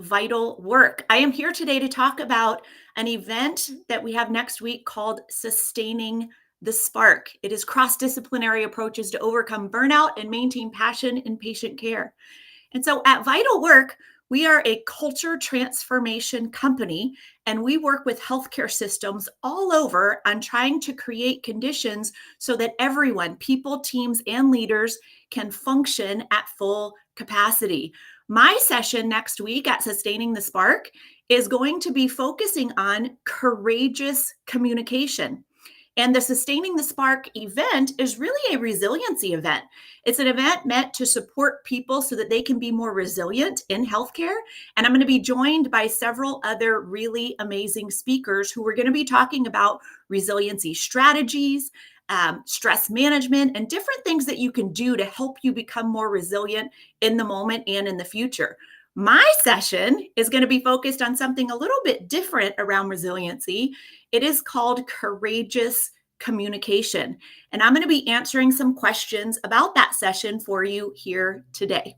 vital work. I am here today to talk about an event that we have next week called Sustaining the Spark. It is cross-disciplinary approaches to overcome burnout and maintain passion in patient care. And so at Vital Work, we are a culture transformation company, and we work with healthcare systems all over on trying to create conditions so that everyone, people, teams, and leaders can function at full capacity. My session next week at Sustaining the Spark is going to be focusing on courageous communication. And the Sustaining the Spark event is really a resiliency event. It's an event meant to support people so that they can be more resilient in healthcare. And I'm going to be joined by several other really amazing speakers who are going to be talking about resiliency strategies, stress management, and different things that you can do to help you become more resilient in the moment and in the future. My session is going to be focused on something a little bit different around resiliency. It is called courageous communication. And I'm going to be answering some questions about that session for you here today.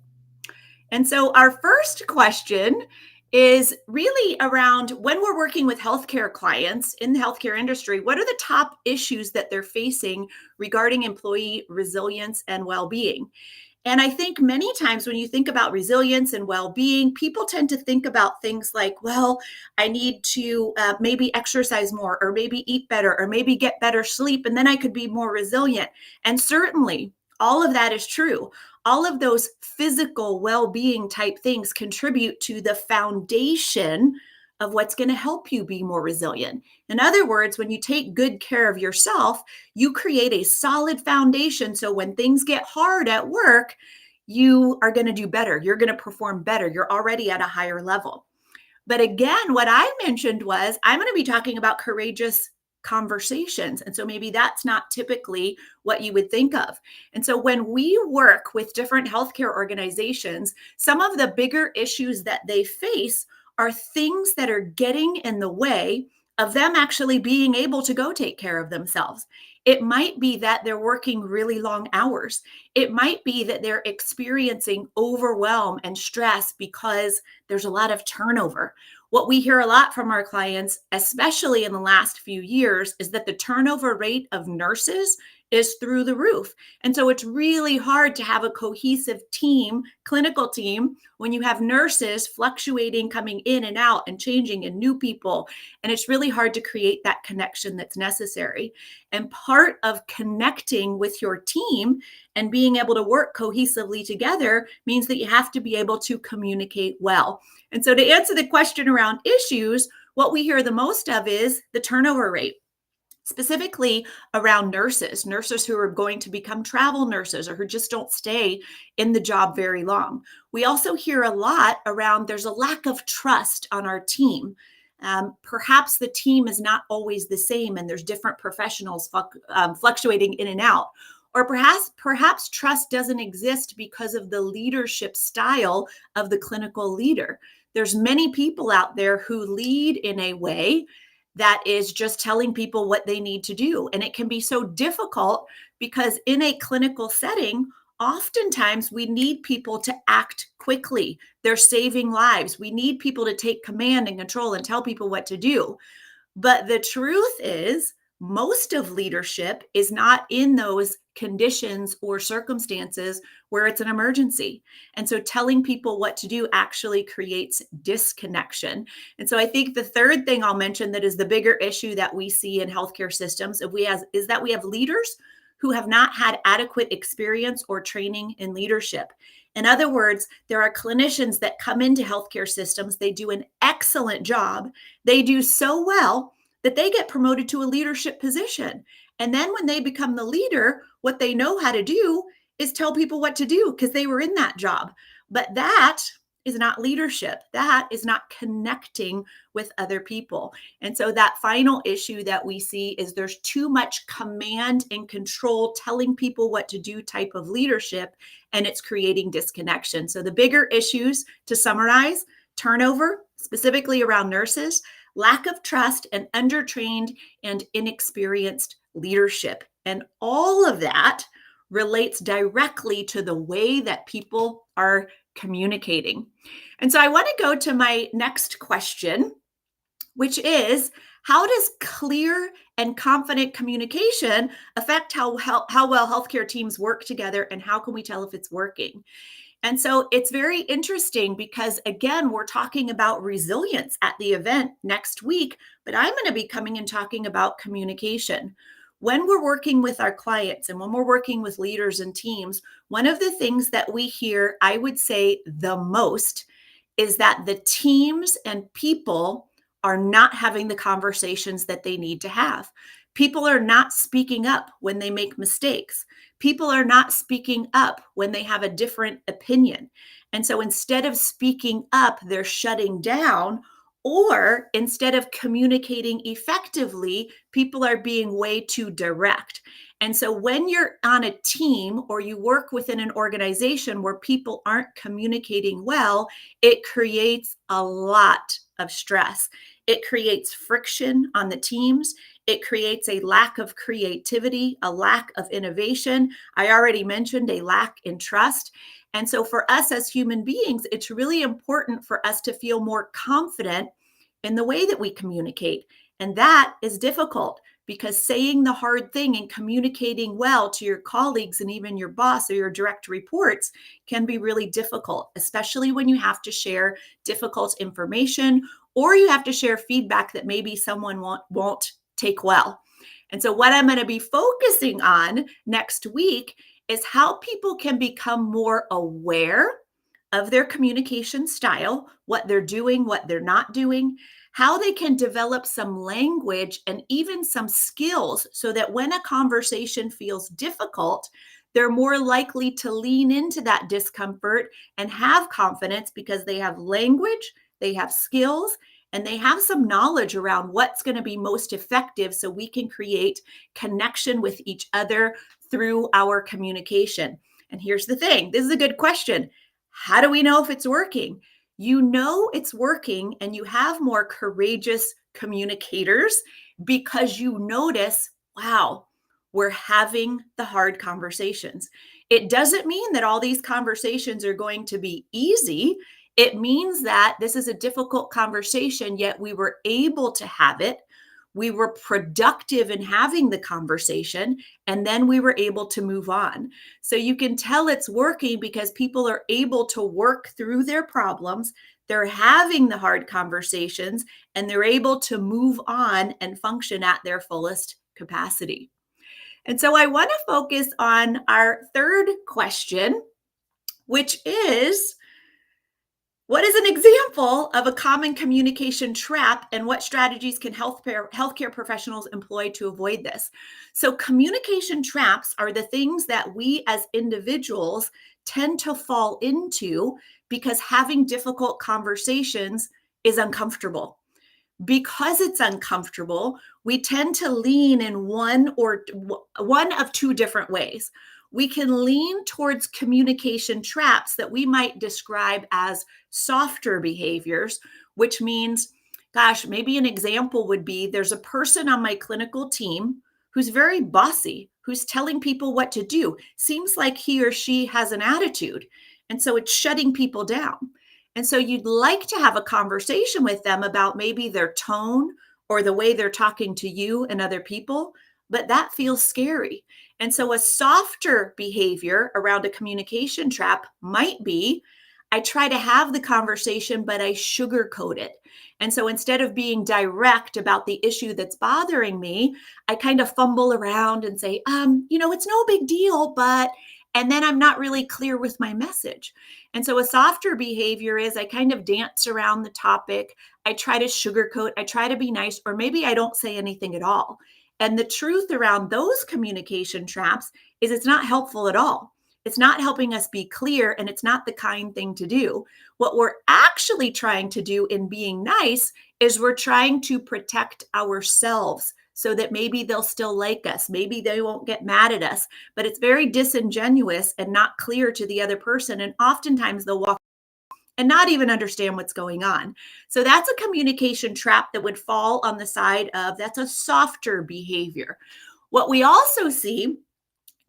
And so our first question is really around when we're working with healthcare clients in the healthcare industry, what are the top issues that they're facing regarding employee resilience and well-being? And I think many times when you think about resilience and well-being, people tend to think about things like, well, I need to maybe exercise more, or maybe eat better, or maybe get better sleep, and then I could be more resilient. And certainly all of that is true. All of those physical well-being type things contribute to the foundation of what's going to help you be more resilient. In other words, when you take good care of yourself, you create a solid foundation. So when things get hard at work, you are going to do better. You're going to perform better. You're already at a higher level. But again, what I mentioned was I'm going to be talking about courageous conversations. And so maybe that's not typically what you would think of. And so when we work with different healthcare organizations, some of the bigger issues that they face are things that are getting in the way of them actually being able to go take care of themselves. It might be that they're working really long hours. It might be that they're experiencing overwhelm and stress because there's a lot of turnover. What we hear a lot from our clients, especially in the last few years, is that the turnover rate of nurses is through the roof. And so it's really hard to have a cohesive team, clinical team, when you have nurses fluctuating, coming in and out and changing, and new people. And it's really hard to create that connection that's necessary. And part of connecting with your team and being able to work cohesively together means that you have to be able to communicate well. And so to answer the question around issues, what we hear the most of is the turnover rate, specifically around nurses who are going to become travel nurses or who just don't stay in the job very long. We also hear a lot around there's a lack of trust on our team. Perhaps the team is not always the same and there's different professionals fluctuating in and out. Or perhaps trust doesn't exist because of the leadership style of the clinical leader. There's many people out there who lead in a way that is just telling people what they need to do. And it can be so difficult because in a clinical setting, oftentimes we need people to act quickly. They're saving lives. We need people to take command and control and tell people what to do. But the truth is, most of leadership is not in those conditions or circumstances where it's an emergency. And so telling people what to do actually creates disconnection. And so I think the third thing I'll mention that is the bigger issue that we see in healthcare systems is that we have leaders who have not had adequate experience or training in leadership. In other words, there are clinicians that come into healthcare systems, they do an excellent job, they do so well that they get promoted to a leadership position. And then when they become the leader, what they know how to do is tell people what to do because they were in that job. But that is not leadership. That is not connecting with other people. And so that final issue that we see is there's too much command and control, telling people what to do type of leadership, and it's creating disconnection. So the bigger issues, to summarize, turnover, specifically around nurses, lack of trust, and undertrained and inexperienced leadership. And all of that relates directly to the way that people are communicating. And so I want to go to my next question, which is, how does clear and confident communication affect how well healthcare teams work together, and how can we tell if it's working? And so it's very interesting because, again, we're talking about resilience at the event next week, but I'm going to be coming and talking about communication. When we're working with our clients and when we're working with leaders and teams, one of the things that we hear, I would say the most, is that the teams and people are not having the conversations that they need to have. People are not speaking up when they make mistakes. People are not speaking up when they have a different opinion. And so instead of speaking up, they're shutting down, or instead of communicating effectively, people are being way too direct. And so when you're on a team or you work within an organization where people aren't communicating well, it creates a lot of stress. It creates friction on the teams. It creates a lack of creativity, a lack of innovation. I already mentioned a lack in trust. And so for us as human beings, it's really important for us to feel more confident in the way that we communicate. And that is difficult because saying the hard thing and communicating well to your colleagues and even your boss or your direct reports can be really difficult, especially when you have to share difficult information or you have to share feedback that maybe someone won't take well. And so what I'm going to be focusing on next week is how people can become more aware of their communication style, what they're doing, what they're not doing, how they can develop some language and even some skills so that when a conversation feels difficult, they're more likely to lean into that discomfort and have confidence because they have language, they have skills, and they have some knowledge around what's going to be most effective so we can create connection with each other through our communication. And here's the thing, this is a good question. How do we know if it's working? You know it's working and you have more courageous communicators because you notice, wow, we're having the hard conversations. It doesn't mean that all these conversations are going to be easy. It means that this is a difficult conversation, yet we were able to have it. We were productive in having the conversation, and then we were able to move on. So you can tell it's working because people are able to work through their problems. They're having the hard conversations, and they're able to move on and function at their fullest capacity. And so I want to focus on our third question, which is, what is an example of a common communication trap, and what strategies can healthcare professionals employ to avoid this? So, communication traps are the things that we as individuals tend to fall into because having difficult conversations is uncomfortable. Because it's uncomfortable, we tend to lean in one of two different ways. We can lean towards communication traps that we might describe as softer behaviors, which means, gosh, maybe an example would be, there's a person on my clinical team who's very bossy, who's telling people what to do. Seems like he or she has an attitude. And so it's shutting people down. And so you'd like to have a conversation with them about maybe their tone or the way they're talking to you and other people, but that feels scary. And so a softer behavior around a communication trap might be, I try to have the conversation, but I sugarcoat it. And so instead of being direct about the issue that's bothering me, I kind of fumble around and say, it's no big deal, but, and then I'm not really clear with my message. And so a softer behavior is I kind of dance around the topic. I try to sugarcoat, I try to be nice, or maybe I don't say anything at all. And the truth around those communication traps is it's not helpful at all. It's not helping us be clear, and it's not the kind thing to do. What we're actually trying to do in being nice is we're trying to protect ourselves so that maybe they'll still like us. Maybe they won't get mad at us, but it's very disingenuous and not clear to the other person. And oftentimes they'll walk and not even understand what's going on. So that's a communication trap that would fall on the side of, that's a softer behavior. What we also see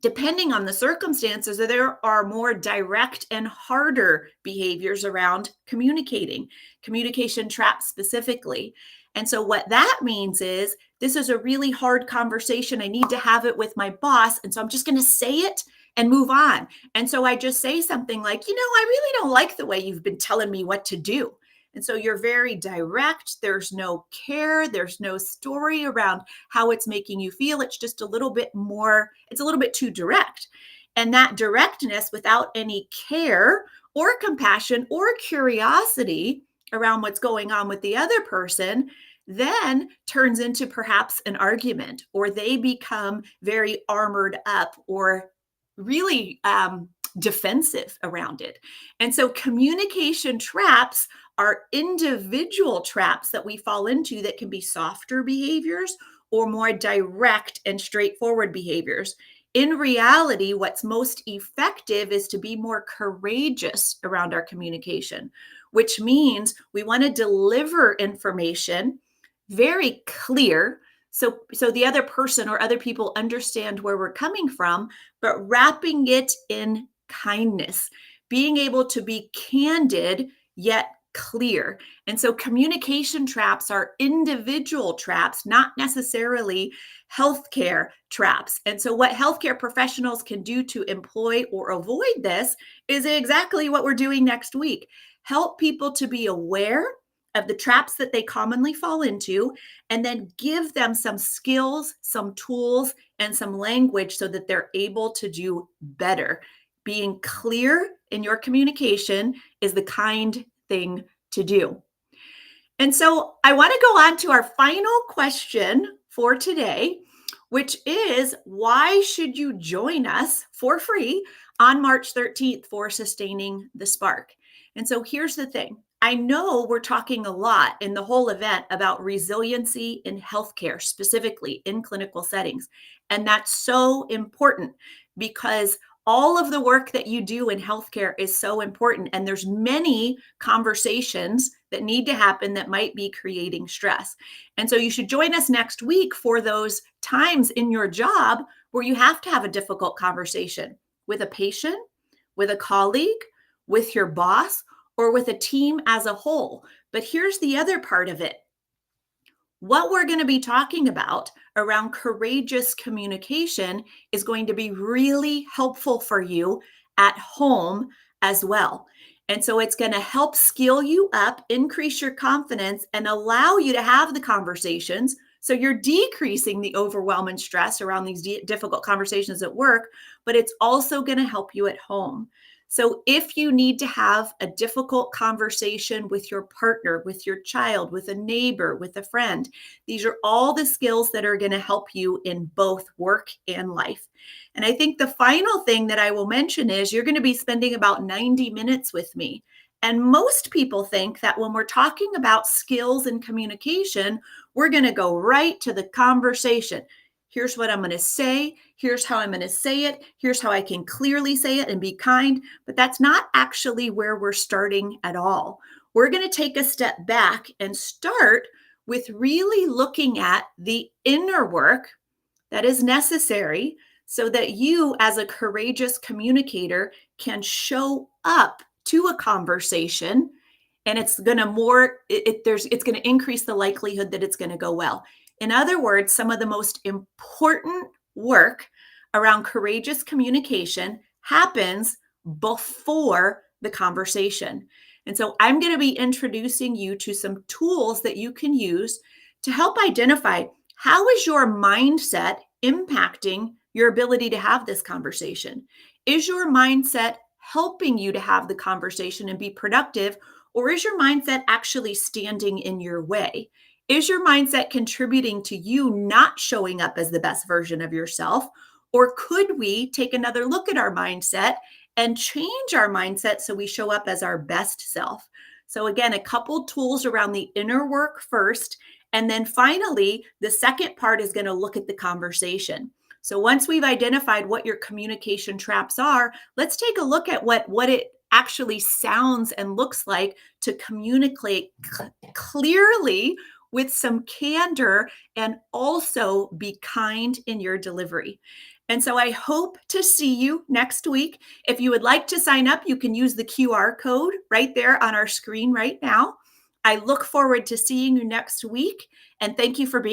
Depending on the circumstances, there are more direct and harder behaviors around communicating, communication traps specifically. And so, what that means is this is a really hard conversation. I need to have it with my boss. And so, I'm just going to say it and move on. And so, I just say something like, I really don't like the way you've been telling me what to do. And so, you're very direct. There's no care, there's no story around how it's making you feel. It's just a little bit more, it's a little bit too direct. And that directness without any care or compassion or curiosity around what's going on with the other person then turns into perhaps an argument, or they become very armored up or really defensive around it. And so communication traps are individual traps that we fall into that can be softer behaviors or more direct and straightforward behaviors. In reality, what's most effective is to be more courageous around our communication, which means we want to deliver information very clear so the other person or other people understand where we're coming from, but wrapping it in kindness, being able to be candid yet clear. And so communication traps are individual traps, not necessarily healthcare traps. And so what healthcare professionals can do to employ or avoid this is exactly what we're doing next week. Help people to be aware of the traps that they commonly fall into, and then give them some skills, some tools, and some language so that they're able to do better. Being clear in your communication is the kind thing to do. And so I want to go on to our final question for today, which is, why should you join us for free on March 13th for Sustaining the Spark? And so here's the thing. I know we're talking a lot in the whole event about resiliency in healthcare, specifically in clinical settings. And that's so important because all of the work that you do in healthcare is so important. And there's many conversations that need to happen that might be creating stress. And so you should join us next week for those times in your job where you have to have a difficult conversation with a patient, with a colleague, with your boss, or with a team as a whole. But here's the other part of it. What we're going to be talking about around courageous communication is going to be really helpful for you at home as well. And so it's going to help skill you up, increase your confidence, and allow you to have the conversations. So you're decreasing the overwhelm and stress around these difficult conversations at work, but it's also going to help you at home. So if you need to have a difficult conversation with your partner, with your child, with a neighbor, with a friend, these are all the skills that are going to help you in both work and life. And I think the final thing that I will mention is you're going to be spending about 90 minutes with me. And most people think that when we're talking about skills and communication, we're going to go right to the conversation. Here's what I'm going to say. Here's how I'm going to say it. Here's how I can clearly say it and be kind. But that's not actually where we're starting at all. We're going to take a step back and start with really looking at the inner work that is necessary so that you, as a courageous communicator, can show up to a conversation, and it's going to it's going to increase the likelihood that it's going to go well. In other words, some of the most important work around courageous communication happens before the conversation. And so I'm going to be introducing you to some tools that you can use to help identify how is your mindset impacting your ability to have this conversation. Is your mindset helping you to have the conversation and be productive, or is your mindset actually standing in your way? Is your mindset contributing to you not showing up as the best version of yourself? Or could we take another look at our mindset and change our mindset so we show up as our best self? So again, a couple tools around the inner work first. And then finally, the second part is going to look at the conversation. So once we've identified what your communication traps are, let's take a look at what it actually sounds and looks like to communicate clearly with some candor and also be kind in your delivery. And so I hope to see you next week. If you would like to sign up, you can use the QR code right there on our screen right now. I look forward to seeing you next week. And thank you for being